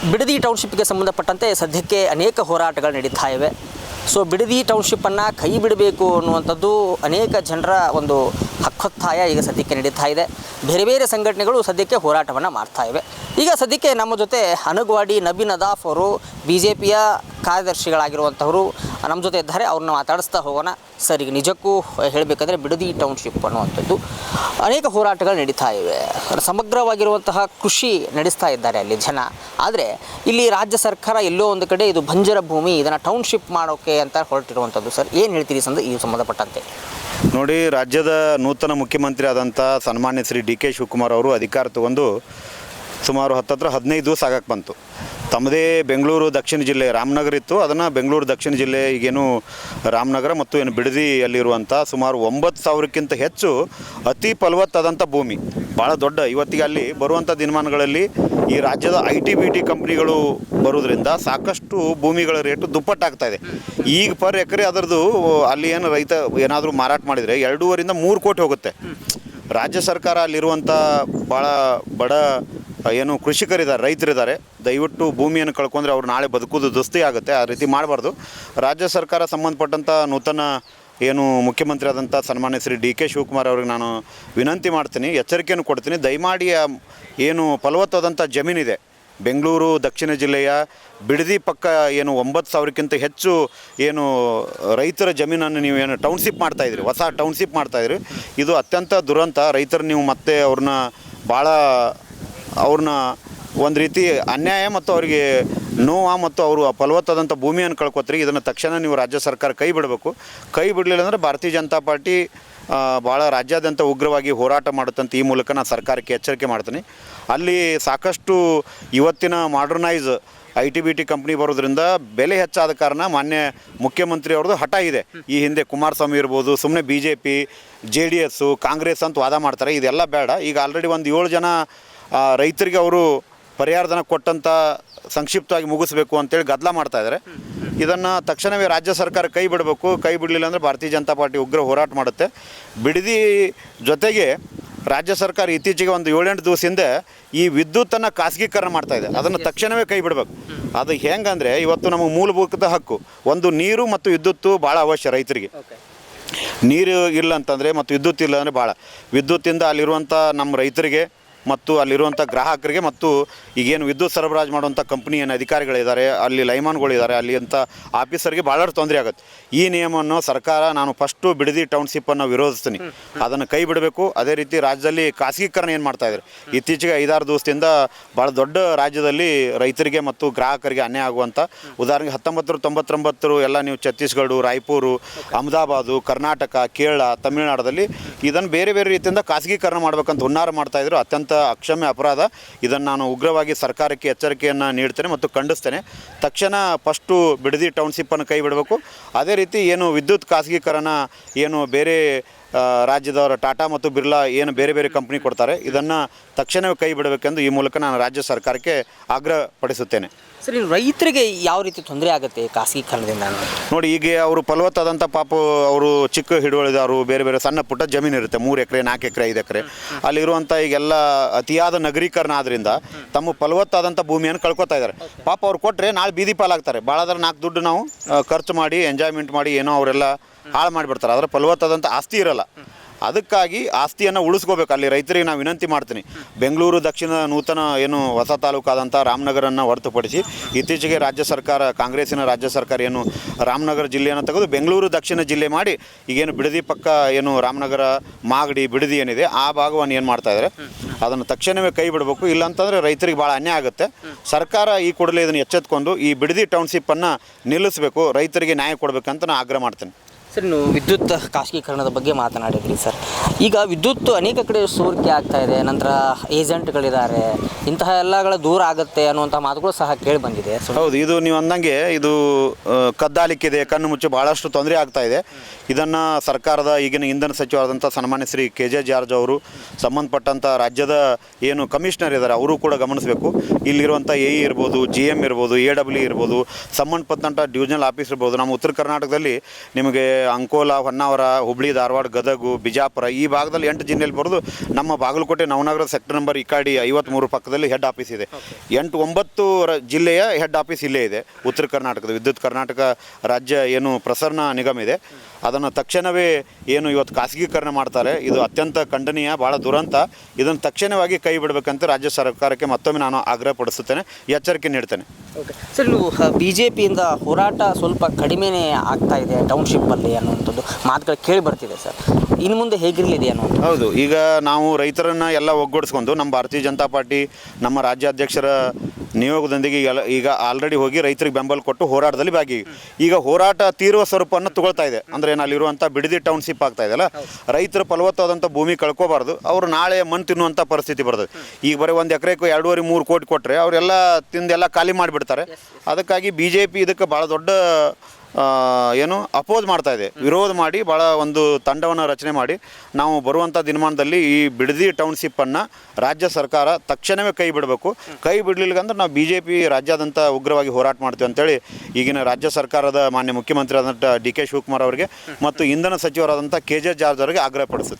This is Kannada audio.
ಬಿಡದಿ ಟೌನ್ಶಿಪ್ಗೆ ಸಂಬಂಧಪಟ್ಟಂತೆ ಸದ್ಯಕ್ಕೆ ಅನೇಕ ಹೋರಾಟಗಳು ನಡೀತಾ ಇವೆ. ಸೊ ಬಿಡದಿ ಟೌನ್ಶಿಪ್ಪನ್ನು ಕೈ ಬಿಡಬೇಕು ಅನ್ನುವಂಥದ್ದು ಅನೇಕ ಜನರ ಒಂದು ಹಕ್ಕೊತ್ತಾಯ ಈಗ ಸದ್ಯಕ್ಕೆ ನಡೀತಾ ಇದೆ. ಬೇರೆ ಬೇರೆ ಸಂಘಟನೆಗಳು ಸದ್ಯಕ್ಕೆ ಹೋರಾಟವನ್ನು ಮಾಡ್ತಾ ಇವೆ. ಈಗ ಸದ್ಯಕ್ಕೆ ನಮ್ಮ ಜೊತೆ ಅನಗವಾಡಿ ನಬೀನ್ ನದಾಫ್ ಅವರು BJPಯ ಕಾರ್ಯದರ್ಶಿಗಳಾಗಿರುವಂಥವರು ನಮ್ಮ ಜೊತೆ ಇದ್ದಾರೆ. ಅವ್ರನ್ನ ಮಾತಾಡಿಸ್ತಾ ಹೋಗೋಣ. ಸರ್, ಈಗ ನಿಜಕ್ಕೂ ಹೇಳಬೇಕಂದ್ರೆ ಬಿಡದಿ ಟೌನ್ಶಿಪ್ ಅನ್ನುವಂಥದ್ದು ಅನೇಕ ಹೋರಾಟಗಳು ನಡೀತಾ ಇವೆ. ಸಮಗ್ರವಾಗಿರುವಂತಹ ಕೃಷಿ ನಡೆಸ್ತಾ ಇದ್ದಾರೆ ಅಲ್ಲಿ ಜನ. ಆದರೆ ಇಲ್ಲಿ ರಾಜ್ಯ ಸರ್ಕಾರ ಎಲ್ಲೋ ಒಂದು ಕಡೆ ಇದು ಬಂಜರ ಭೂಮಿ, ಇದನ್ನು ಟೌನ್ಶಿಪ್ ಮಾಡೋಕ್ಕೆ ಅಂತ ಹೊರಟಿರುವಂಥದ್ದು. ಸರ್, ಏನು ಹೇಳ್ತೀರಿ ಈ ಸಂಬಂಧಪಟ್ಟಂತೆ? ನೋಡಿ, ರಾಜ್ಯದ ನೂತನ ಮುಖ್ಯಮಂತ್ರಿ ಆದಂಥ ಸನ್ಮಾನ್ಯ ಶ್ರೀ DK ಶಿವಕುಮಾರ್ ಅವರು ಅಧಿಕಾರ ತಗೊಂಡು ಸುಮಾರು 15 ದಿವಸ ಆಗಕ್ಕೆ ಬಂತು. ತಮ್ಮದೇ ಬೆಂಗಳೂರು ದಕ್ಷಿಣ ಜಿಲ್ಲೆ ರಾಮನಗರ ಇತ್ತು, ಅದನ್ನು ಬೆಂಗಳೂರು ದಕ್ಷಿಣ ಜಿಲ್ಲೆ ಈಗೇನು ರಾಮನಗರ ಮತ್ತು ಏನು ಬಿಡದಿಯಲ್ಲಿರುವಂಥ ಸುಮಾರು 9,000ಕ್ಕಿಂತ ಹೆಚ್ಚು ಅತಿ ಫಲವತ್ತಾದಂಥ ಭೂಮಿ, ಭಾಳ ದೊಡ್ಡ. ಇವತ್ತಿಗೆ ಅಲ್ಲಿ ಬರುವಂಥ ದಿನಮಾನಗಳಲ್ಲಿ ಈ ರಾಜ್ಯದ IT-BT ಕಂಪ್ನಿಗಳು ಬರೋದ್ರಿಂದ ಸಾಕಷ್ಟು ಭೂಮಿಗಳ ರೇಟು ದುಪ್ಪಟ್ಟಾಗ್ತಾಯಿದೆ. ಈಗ ಪರ್ ಎಕರೆ ಅದರದ್ದು ಅಲ್ಲಿ ಏನು ರೈತ ಏನಾದರೂ ಮಾರಾಟ ಮಾಡಿದರೆ 2.5 3 ಕೋಟಿ ಹೋಗುತ್ತೆ. ರಾಜ್ಯ ಸರ್ಕಾರ ಅಲ್ಲಿರುವಂಥ ಭಾಳ ಬಡ ಏನು ಕೃಷಿಕರಿದ್ದಾರೆ, ರೈತರಿದ್ದಾರೆ, ದಯವಿಟ್ಟು ಭೂಮಿಯನ್ನು ಕಳ್ಕೊಂಡ್ರೆ ಅವ್ರು ನಾಳೆ ಬದುಕೋದು ದುಸ್ತಿ ಆಗುತ್ತೆ. ಆ ರೀತಿ ಮಾಡಬಾರ್ದು. ರಾಜ್ಯ ಸರ್ಕಾರ ಸಂಬಂಧಪಟ್ಟಂಥ ನೂತನ ಏನು ಮುಖ್ಯಮಂತ್ರಿ ಆದಂಥ ಸನ್ಮಾನ್ಯ ಶ್ರೀ DK ಶಿವಕುಮಾರ್ ಅವ್ರಿಗೆ ನಾನು ವಿನಂತಿ ಮಾಡ್ತೀನಿ, ಎಚ್ಚರಿಕೆಯನ್ನು ಕೊಡ್ತೀನಿ. ದಯಮಾಡಿ ಏನು ಫಲವತ್ತಾದಂಥ ಜಮೀನಿದೆ ಬೆಂಗಳೂರು ದಕ್ಷಿಣ ಜಿಲ್ಲೆಯ ಬಿಡದಿ ಪಕ್ಕ ಏನು 9,000ಕ್ಕಿಂತ ಹೆಚ್ಚು ಏನು ರೈತರ ಜಮೀನನ್ನು ನೀವು ಏನು ಟೌನ್ಶಿಪ್ ಮಾಡ್ತಾಯಿದ್ರಿ, ಹೊಸ ಟೌನ್ಶಿಪ್ ಮಾಡ್ತಾಯಿದ್ರಿ, ಇದು ಅತ್ಯಂತ ದುರಂತ. ರೈತರು ನೀವು ಮತ್ತೆ ಅವ್ರನ್ನ ಒಂದು ರೀತಿ ಅನ್ಯಾಯ ಮತ್ತು ಅವರಿಗೆ ನೋವು ಮತ್ತು ಅವರು ಫಲವತ್ತಾದಂಥ ಭೂಮಿಯನ್ನು ಕಳ್ಕೊತ್ರಿ. ಇದನ್ನು ತಕ್ಷಣ ನೀವು ರಾಜ್ಯ ಸರ್ಕಾರ ಕೈ ಬಿಡಬೇಕು. ಕೈ ಬಿಡಲಿಲ್ಲ ಅಂದರೆ ಭಾರತೀಯ ಜನತಾ ಪಾರ್ಟಿ ಭಾಳ ರಾಜ್ಯಾದ್ಯಂತ ಉಗ್ರವಾಗಿ ಹೋರಾಟ ಮಾಡುತ್ತಂತ ಈ ಮೂಲಕ ನಾನು ಸರ್ಕಾರಕ್ಕೆ ಎಚ್ಚರಿಕೆ ಮಾಡ್ತೀನಿ. ಅಲ್ಲಿ ಸಾಕಷ್ಟು ಇವತ್ತಿನ ಮಾಡರ್ನೈಸ್ IT-BT ಕಂಪ್ನಿ ಬರೋದ್ರಿಂದ ಬೆಲೆ ಹೆಚ್ಚಾದ ಕಾರಣ ಮಾನ್ಯ ಮುಖ್ಯಮಂತ್ರಿ ಅವ್ರದ್ದು ಹಠ ಇದೆ. ಈ ಹಿಂದೆ ಕುಮಾರಸ್ವಾಮಿ ಇರ್ಬೋದು, ಸುಮ್ಮನೆ BJP JDS ಕಾಂಗ್ರೆಸ್ ಅಂತ ವಾದ ಮಾಡ್ತಾರೆ. ಇದೆಲ್ಲ ಬೇಡ. ಈಗ ಆಲ್ರೆಡಿ ಒಂದು 7 ಜನ ರೈತರಿಗೆ ಅವರು ಪರಿಹಾರಧನ ಕೊಟ್ಟಂಥ ಸಂಕ್ಷಿಪ್ತವಾಗಿ ಮುಗಿಸ್ಬೇಕು ಅಂತೇಳಿ ಗದ್ದಲ ಮಾಡ್ತಾಯಿದ್ದಾರೆ. ಇದನ್ನು ತಕ್ಷಣವೇ ರಾಜ್ಯ ಸರ್ಕಾರ ಕೈ ಬಿಡಬೇಕು. ಕೈ ಬಿಡಲಿಲ್ಲ ಅಂದರೆ ಭಾರತೀಯ ಜನತಾ ಪಾರ್ಟಿ ಉಗ್ರ ಹೋರಾಟ ಮಾಡುತ್ತೆ. ಬಿಡದಿ ಜೊತೆಗೆ ರಾಜ್ಯ ಸರ್ಕಾರ ಇತ್ತೀಚೆಗೆ ಒಂದು 7-8 ದಿವಸದಿಂದ ಈ ವಿದ್ಯುತ್ತನ್ನು ಖಾಸಗೀಕರಣ ಮಾಡ್ತಾಯಿದೆ. ಅದನ್ನು ತಕ್ಷಣವೇ ಕೈ ಬಿಡಬೇಕು. ಅದು ಹೆಂಗಂದರೆ ಇವತ್ತು ನಮಗೆ ಮೂಲಭೂತ ಹಕ್ಕು ಒಂದು ನೀರು ಮತ್ತು ವಿದ್ಯುತ್ತು ಭಾಳ ಅವಶ್ಯ ರೈತರಿಗೆ. ನೀರು ಇಲ್ಲ ಅಂತಂದರೆ ಮತ್ತು ವಿದ್ಯುತ್ ಇಲ್ಲ ಅಂದರೆ ಭಾಳ ವಿದ್ಯುತ್ತಿಂದ ಅಲ್ಲಿರುವಂಥ ನಮ್ಮ ರೈತರಿಗೆ ಮತ್ತು ಅಲ್ಲಿರುವಂಥ ಗ್ರಾಹಕರಿಗೆ ಮತ್ತು ಈಗೇನು ವಿದ್ಯುತ್ ಸರಬರಾಜು ಮಾಡುವಂಥ ಕಂಪ್ನಿ ಏನು ಅಧಿಕಾರಿಗಳಿದ್ದಾರೆ, ಅಲ್ಲಿ ಲೈನ್ಮನ್ಗಳಿದ್ದಾರೆ, ಅಲ್ಲಿ ಅಂಥ ಆಫೀಸರ್ಗೆ ಭಾಳಷ್ಟು ತೊಂದರೆ ಆಗುತ್ತೆ. ಈ ನಿಯಮವನ್ನು ಸರ್ಕಾರ ನಾನು ಫಸ್ಟು ಬಿಡದಿ ಟೌನ್ಶಿಪ್ಪನ್ನು ವಿರೋಧಿಸ್ತೀನಿ. ಅದನ್ನು ಕೈ ಬಿಡಬೇಕು. ಅದೇ ರೀತಿ ರಾಜ್ಯದಲ್ಲಿ ಖಾಸಗೀಕರಣ ಏನು ಮಾಡ್ತಾಯಿದ್ದಾರೆ, ಇತ್ತೀಚೆಗೆ 5-6 ದಿವಸದಿಂದ ಭಾಳ ದೊಡ್ಡ ರಾಜ್ಯದಲ್ಲಿ ರೈತರಿಗೆ ಮತ್ತು ಗ್ರಾಹಕರಿಗೆ ಅನ್ಯಾಯ ಆಗುವಂಥ ಉದಾಹರಣೆಗೆ 1999 ಎಲ್ಲ ನೀವು ಛತ್ತೀಸ್ಗಢ, ರಾಯಪುರ, ಅಹಮದಾಬಾದು, ಕರ್ನಾಟಕ, ಕೇರಳ, ತಮಿಳುನಾಡಲ್ಲಿ ಇದನ್ನು ಬೇರೆ ಬೇರೆ ರೀತಿಯಿಂದ ಖಾಸಗೀಕರಣ ಮಾಡಬೇಕಂತ ಹುನ್ನಾರ ಮಾಡ್ತಾಯಿದ್ರು. ಅತ್ಯಂತ ಅಕ್ಷಮ್ಯ ಅಪರಾಧ. ಇದನ್ನು ನಾನು ಉಗ್ರವಾಗಿ ಸರ್ಕಾರಕ್ಕೆ ಎಚ್ಚರಿಕೆಯನ್ನು ನೀಡ್ತೇನೆ ಮತ್ತು ಖಂಡಿಸ್ತೇನೆ. ತಕ್ಷಣ ಫಸ್ಟು ಬಿಡದಿ ಟೌನ್ಶಿಪ್ಪನ್ನು ಕೈ ಬಿಡಬೇಕು. ಅದೇ ರೀತಿ ಏನು ವಿದ್ಯುತ್ ಖಾಸಗೀಕರಣ ಏನು ಬೇರೆ ರಾಜ್ಯದವರ ಟಾಟಾ ಮತ್ತು ಬಿರ್ಲಾ ಏನು ಬೇರೆ ಬೇರೆ ಕಂಪ್ನಿ ಕೊಡ್ತಾರೆ, ಇದನ್ನು ತಕ್ಷಣವೇ ಕೈ ಬಿಡಬೇಕೆಂದು ಈ ಮೂಲಕ ನಾನು ರಾಜ್ಯ ಸರ್ಕಾರಕ್ಕೆ ಆಗ್ರಹಪಡಿಸುತ್ತೇನೆ. ಸರ್, ರೈತರಿಗೆ ಯಾವ ರೀತಿ ತೊಂದರೆ ಆಗುತ್ತೆ ಖಾಸಗೀಕರಣದಿಂದ? ನೋಡಿ, ಈಗ ಅವರು ಫಲವತ್ತಾದಂಥ ಅವರು ಚಿಕ್ಕ ಹಿಡುವಳಿದವರು ಬೇರೆ ಬೇರೆ ಸಣ್ಣ ಪುಟ್ಟ ಜಮೀನು ಇರುತ್ತೆ, 3 ಎಕರೆ 4 ಎಕರೆ 5 ಎಕರೆ. ಅಲ್ಲಿರುವಂಥ ಈಗೆಲ್ಲ ಅತಿಯಾದ ನಗರೀಕರಣ ಆದ್ದರಿಂದ ತಮ್ಮ ಫಲವತ್ತಾದಂಥ ಭೂಮಿಯನ್ನು ಕಳ್ಕೊತಾ ಇದ್ದಾರೆ. ಪಾಪ ಅವ್ರು ಕೊಟ್ಟರೆ ನಾಳೆ ಬೀದಿ ಪಾಲಾಗ್ತಾರೆ. ಭಾಳ 4 ದುಡ್ಡು ನಾವು ಖರ್ಚು ಮಾಡಿ ಎಂಜಾಯ್ಮೆಂಟ್ ಮಾಡಿ ಏನೋ ಅವರೆಲ್ಲ ಹಾಳು ಮಾಡಿಬಿಡ್ತಾರೆ. ಅದರ ಫಲವತ್ತಾದಂಥ ಆಸ್ತಿ ಇರಲ್ಲ. ಅದಕ್ಕಾಗಿ ಆಸ್ತಿಯನ್ನು ಉಳಿಸ್ಕೋಬೇಕು. ಅಲ್ಲಿ ರೈತರಿಗೆ ನಾನು ವಿನಂತಿ ಮಾಡ್ತೀನಿ, ಬೆಂಗಳೂರು ದಕ್ಷಿಣ ನೂತನ ಏನು ಹೊಸ ತಾಲೂಕಾದಂಥ ರಾಮನಗರನ್ನು ಹೊರತುಪಡಿಸಿ ಇತ್ತೀಚೆಗೆ ರಾಜ್ಯ ಸರ್ಕಾರ, ಕಾಂಗ್ರೆಸ್ಸಿನ ರಾಜ್ಯ ಸರ್ಕಾರ ಏನು ರಾಮನಗರ ಜಿಲ್ಲೆಯನ್ನು ತೆಗೆದು ಬೆಂಗಳೂರು ದಕ್ಷಿಣ ಜಿಲ್ಲೆ ಮಾಡಿ ಈಗೇನು ಬಿಡದಿ ಪಕ್ಕ ಏನು ರಾಮನಗರ, ಮಾಗಡಿ, ಬಿಡದಿ ಏನಿದೆ ಆ ಭಾಗವನ್ನು ಏನು ಮಾಡ್ತಾಯಿದ್ದಾರೆ, ಅದನ್ನು ತಕ್ಷಣವೇ ಕೈ ಬಿಡಬೇಕು. ಇಲ್ಲಾಂತಂದರೆ ರೈತರಿಗೆ ಭಾಳ ಅನ್ಯಾಯ ಆಗುತ್ತೆ. ಸರ್ಕಾರ ಈ ಕೂಡಲೇ ಇದನ್ನು ಎಚ್ಚೆತ್ಕೊಂಡು ಈ ಬಿಡದಿ ಟೌನ್ಶಿಪ್ಪನ್ನು ನಿಲ್ಲಿಸಬೇಕು, ರೈತರಿಗೆ ನ್ಯಾಯ ಕೊಡಬೇಕಂತ ನಾನು ಆಗ್ರಹ ಮಾಡ್ತೇನೆ. ಸರ್, ನೀವು ವಿದ್ಯುತ್ ಖಾಸಗೀಕರಣದ ಬಗ್ಗೆ ಮಾತನಾಡಿದ್ರಿ. ಸರ್, ಈಗ ವಿದ್ಯುತ್ ಅನೇಕ ಕಡೆ ಸೋರಿಕೆ ಆಗ್ತಾ ಇದೆ, ನಂತರ ಏಜೆಂಟ್ಗಳಿದ್ದಾರೆ, ಇಂತಹ ಎಲ್ಲಗಳ ದೂರ ಆಗುತ್ತೆ ಅನ್ನುವಂಥ ಮಾತುಗಳು ಸಹ ಕೇಳಿ ಬಂದಿದೆ. ಹೌದು, ಇದು ನೀವು ಅಂದಂಗೆ ಇದು ಕದ್ದಾಲಿಕ್ಕಿದೆ, ಕಣ್ಣು ಮುಚ್ಚಿ ಭಾಳಷ್ಟು ತೊಂದರೆ ಆಗ್ತಾ ಇದೆ. ಇದನ್ನು ಸರ್ಕಾರದ ಈಗಿನ ಇಂಧನ ಸಚಿವರಾದಂಥ ಸನ್ಮಾನ್ಯ ಶ್ರೀ KJ ಜಾರ್ಜ್ ಅವರು ಸಂಬಂಧಪಟ್ಟಂಥ ರಾಜ್ಯದ ಏನು ಕಮಿಷನರ್ ಇದ್ದಾರೆ ಅವರು ಕೂಡ ಗಮನಿಸಬೇಕು. ಇಲ್ಲಿರುವಂಥ AE ಇರ್ಬೋದು, GM ಇರ್ಬೋದು, AW ಇರ್ಬೋದು, ಸಂಬಂಧಪಟ್ಟಂಥ ಡಿವಿಷನಲ್ ಆಫೀಸ್ ಇರ್ಬೋದು. ನಮ್ಮ ಉತ್ತರ ಕರ್ನಾಟಕದಲ್ಲಿ ನಿಮಗೆ ಅಂಕೋಲ, ಹೊನ್ನಾವರ, ಹುಬ್ಳಿ, ಧಾರವಾಡ, ಗದಗ, ಬಿಜಾಪುರ ಈ ಭಾಗದಲ್ಲಿ 8 ಜಿಲ್ಲೆಯಲ್ಲಿ ಬರೋದು ನಮ್ಮ ಬಾಗಲಕೋಟೆ ನವನಗರ ಸೆಕ್ಟರ್ ನಂಬರ್ ಇಕಾಡಿ 53 ಪಕ್ಕದಲ್ಲಿ ಹೆಡ್ ಆಫೀಸ್ ಇದೆ. 9 ಜಿಲ್ಲೆಯ ಹೆಡ್ ಆಫೀಸ್ ಇಲ್ಲೇ ಇದೆ. ಉತ್ತರ ಕರ್ನಾಟಕದ ವಿದ್ಯುತ್ ಕರ್ನಾಟಕ ರಾಜ್ಯ ಏನು ಪ್ರಸರಣ ನಿಗಮ ಇದೆ, ಅದನ್ನು ತಕ್ಷಣವೇ ಏನು ಇವತ್ತು ಖಾಸಗೀಕರಣ ಮಾಡ್ತಾರೆ, ಇದು ಅತ್ಯಂತ ಖಂಡನೀಯ, ಭಾಳ ದುರಂತ. ಇದನ್ನು ತಕ್ಷಣವಾಗಿ ಕೈ ಬಿಡಬೇಕಂತ ರಾಜ್ಯ ಸರ್ಕಾರಕ್ಕೆ ಮತ್ತೊಮ್ಮೆ ನಾನು ಆಗ್ರಹ ಪಡಿಸುತ್ತೇನೆ, ಎಚ್ಚರಿಕೆ ನೀಡ್ತೇನೆ. ಓಕೆ ಸರ್, ನೀವು BJPಯಿಂದ ಹೋರಾಟ ಸ್ವಲ್ಪ ಕಡಿಮೆನೇ ಆಗ್ತಾ ಇದೆ ಟೌನ್ಶಿಪ್ಪಲ್ಲಿ ಅನ್ನುವಂಥದ್ದು ಮಾತುಗಳು ಕೇಳಿ ಬರ್ತಿದೆ ಸರ್. ಇನ್ನು ಮುಂದೆ ಹೇಗಿರಲಿದೆ ಅನ್ನೋದು? ಹೌದು, ಈಗ ನಾವು ರೈತರನ್ನು ಎಲ್ಲ ಒಗ್ಗೂಡಿಸ್ಕೊಂಡು ನಮ್ಮ ಭಾರತೀಯ ಜನತಾ ಪಾರ್ಟಿ ನಮ್ಮ ರಾಜ್ಯಾಧ್ಯಕ್ಷರ ನಿಯೋಗದೊಂದಿಗೆ ಈಗ ಆಲ್ರೆಡಿ ಹೋಗಿ ರೈತರಿಗೆ ಬೆಂಬಲ ಕೊಟ್ಟು ಹೋರಾಟದಲ್ಲಿ ಭಾಗಿ ಈಗ ಹೋರಾಟ ತೀರುವ ಸ್ವರೂಪವನ್ನು ತಗೊಳ್ತಾ ಇದೆ. ಅಂದರೆ ಅಲ್ಲಿರುವಂಥ ಬಿಡದಿ ಟೌನ್ಶಿಪ್ ಆಗ್ತಾ ಇದೆಯಲ್ಲ, ರೈತರು ಫಲವತ್ತಾದಂಥ ಭೂಮಿ ಕಳ್ಕೋಬಾರ್ದು, ಅವರು ನಾಳೆ ಮಣ್ಣು ತಿನ್ನುವಂಥ ಪರಿಸ್ಥಿತಿ ಬರ್ತದೆ. ಈಗ ಬರೀ 1 ಎಕರೆಗೂ 2.5-3 ಕೋಟಿ ಕೊಟ್ಟರೆ ಅವರೆಲ್ಲ ತಿಂದೆಲ್ಲ ಖಾಲಿ ಮಾಡಿಬಿಡ್ತಾರೆ. ಅದಕ್ಕಾಗಿ BJP ಇದಕ್ಕೆ ಭಾಳ ದೊಡ್ಡ ಅಪೋಸ್ ಮಾಡ್ತಾ ಇದೆ, ವಿರೋಧ ಮಾಡಿ ಭಾಳ ಒಂದು ತಂಡವನ್ನು ರಚನೆ ಮಾಡಿ ನಾವು ಬರುವಂಥ ದಿನಮಾನದಲ್ಲಿ ಈ ಬಿಡದಿ ಟೌನ್ಶಿಪ್ಪನ್ನು ರಾಜ್ಯ ಸರ್ಕಾರ ತಕ್ಷಣವೇ ಕೈ ಬಿಡಬೇಕು. ಕೈ ಬಿಡಲಿಲ್ಲಂದ್ರೆ ನಾವು BJP ರಾಜ್ಯಾದ್ಯಂತ ಉಗ್ರವಾಗಿ ಹೋರಾಟ ಮಾಡ್ತೀವಿ ಅಂತೇಳಿ ಈಗಿನ ರಾಜ್ಯ ಸರ್ಕಾರದ ಮಾನ್ಯ ಮುಖ್ಯಮಂತ್ರಿ ಆದಂಥ DK ಶಿವಕುಮಾರ್ ಅವರಿಗೆ ಮತ್ತು ಇಂಧನ ಸಚಿವರಾದಂಥ KJ ಜಾರ್ಜ್ ಅವರಿಗೆ ಆಗ್ರಹ ಪಡಿಸುತ್ತೆ.